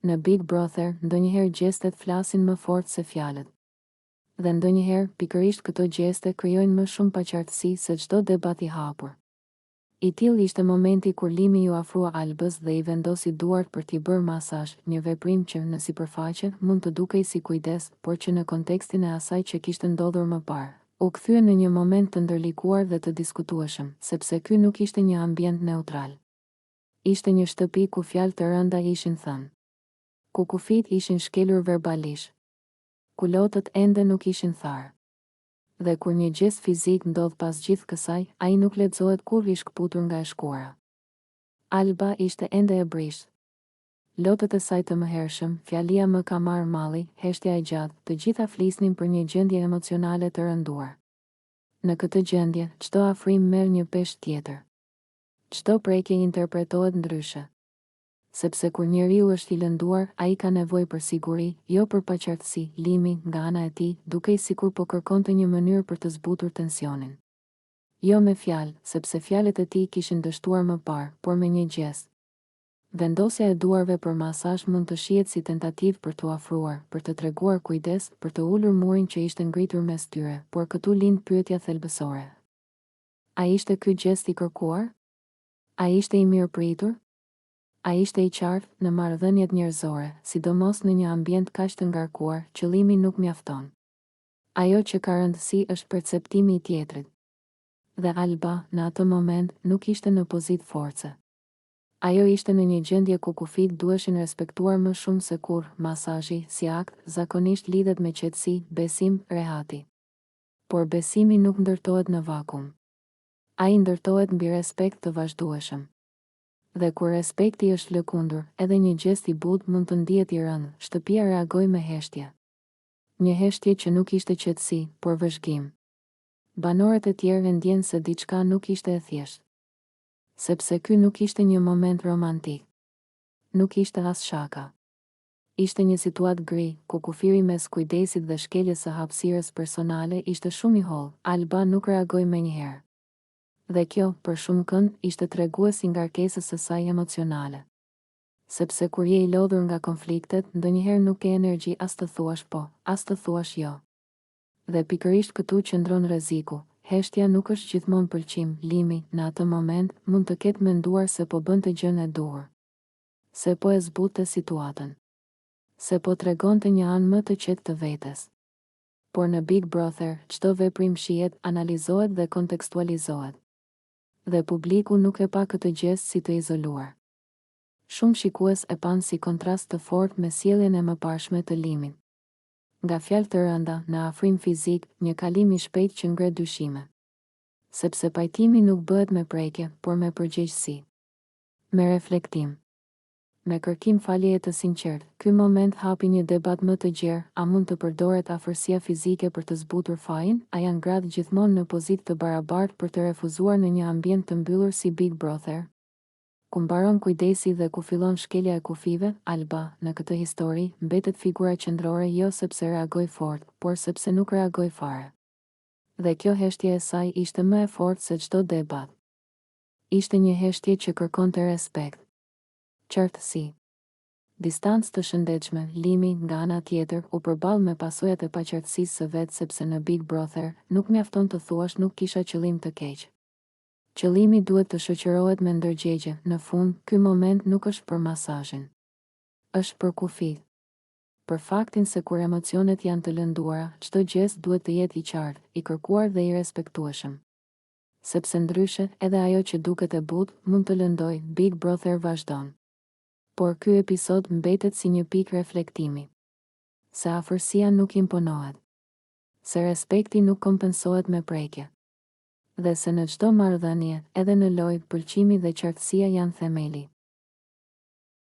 Në Big Brother, ndonjëherë gjestet flasin më fort se fjalët. Dhe ndonjëherë, pikërisht këto gjeste krijojnë më shumë paqartësi se çdo debat i hapur. I tillë ishte momenti kur Limi ju afrua Albës dhe i vendosi duart për t'i bërë masazh, një veprim që në sipërfaqe mund të dukej si kujdes, por që në kontekstin e asaj që kishte ndodhur më parë, u kthye në një moment të ndërlikuar dhe të diskutueshëm, sepse ky nuk ishte një ambient neutral. Ishte një shtëpi ku fjalë të rënda ishin thënë, ku kufit ishin shkelur verbalisht, ku lotët ende nuk ishin tharë. Dhe kur një gjest fizik ndodh pas gjithë kësaj, ai nuk lexohet kur i shkputur nga e shkuara. Alba ishte ende e brisht. Lotët e saj të mëhershëm, fjalia më ka marrë malli, heshtja e gjatë, të gjitha flisnin për një gjendje emocionale të rënduar. Në këtë gjendje, çdo afrim merr një peshë tjetër. Çdo prekje interpretohet ndryshe. Sepse kur njeriu është i lënduar, ai ka nevojë për siguri, jo për paqartësi. Limi, nga ana e tij, dukej sikur po kërkonte një mënyrë për të zbutur tensionin. Jo me fjalë, sepse fjalët e tij kishin dështuar më parë, por me një gjest. Vendosja e duarve për masazh mund të shihet si tentativë për t'u afruar, për të treguar kujdes, për të ulur murin që ishte ngritur mes tyre, por këtu lind pyetja thelbësore. A ishte ky gjest i kërkuar? A ishte i mirëpritur? A ishte i qartë? Në marrëdhëniet njerëzore, sidomos në një ambient kaq të ngarkuar, qëllimi nuk mjafton. Ajo që ka rëndësi është perceptimi i tjetrit. Dhe Alba, në atë moment, nuk ishte në pozitë force. Ajo ishte në një gjendje ku kufit duheshin respektuar më shumë se kur. Masazhi, si akt, zakonisht lidhet me qetësi, besim, rehati. Por besimi nuk ndërtohet në vakum. Ai ndërtohet mbi respekt të vazhdueshëm. Dhe kur respekti është lëkundur, edhe një gjest i butë mund të ndihet i rëndë. Shtëpia reagoi me heshtje. Një heshtje që nuk ishte qetësi, por vëzhgim. Banorët e tjerë ndjenë se diçka nuk ishte e thjeshtë. Sepse ky nuk ishte një moment romantik. Nuk ishte as shaka. Ishte një situatë gri, ku kufiri mes kujdesit dhe shkeljes së hapësirës personale ishte shumë i hollë. Alba nuk reagoi menjëherë. Dhe kjo, për shumë kënd, ishte treguesi nga ngarkesës së saj emocionale. Sepse kur je i lodhur nga konfliktet, ndonjëherë nuk ke energji as të thuash po, as të thuash jo. Dhe pikërisht këtu qëndron rreziku. Heshtja nuk është gjithmonë pëlqim. Limi, në atë moment, mund të ketë menduar se po bënte gjën e duhur. Se po e zbute situatën. Se po tregonte një anë më të qetë të vetes. Por në Big Brother, çdo veprim shihet, analizohet dhe kontekstualizohet. Dhe publiku nuk e pa këtë gjest si të izoluar. Shumë shikues e pan si kontrast të fortë me sjelljen e mëparshme të Limit. Nga fjalë të rënda, në afrim fizik, një kalim i shpejtë që ngre dyshime. Sepse pajtimi nuk bëhet me prekje, por me përgjegjësi. Me reflektim. Me kërkim faljeje të sinqertë, ky moment hapi një debat më të gjerë. A mund të përdoret afërsia fizike për të zbutur fajin? A janë gratë gjithmonë në pozitë të barabartë për të refuzuar në një ambient të mbyllur si Big Brother? Ku mbaron kujdesi dhe ku fillon shkelja e kufive, Alba, në këtë histori, mbetet figura qendrore jo sepse reagoi fort, por sepse nuk reagoi fare. Dhe kjo heshtje e saj ishte më e fortë se çdo debat. Ishte një heshtje që kërkonte respekt. Qartësi. Distancë të shëndetshme. Limi, nga ana tjetër, u përball me pasojat e paqartësisë së vet, sepse në Big Brother nuk mjafton të thuash nuk kisha qëllim të keq. Qëllimi duhet të shoqërohet me ndërgjegje. Në fund, ky moment nuk është për masazhin. Është për kufit. Për faktin se kur emocionet janë të lënduara, çdo gjest duhet të jetë i qartë, i kërkuar dhe i respektueshëm. Sepse ndryshe, edhe ajo që duket e butë, mund të lëndojë. Big Brother vazhdon. Por ky episod mbetet si një pikë reflektimi. Se afërsia nuk imponohet. Se respekti nuk kompensohet me prekje. Dhe se në çdo marrëdhënie, edhe në lojë, pëlqimi dhe qartësia janë themeli.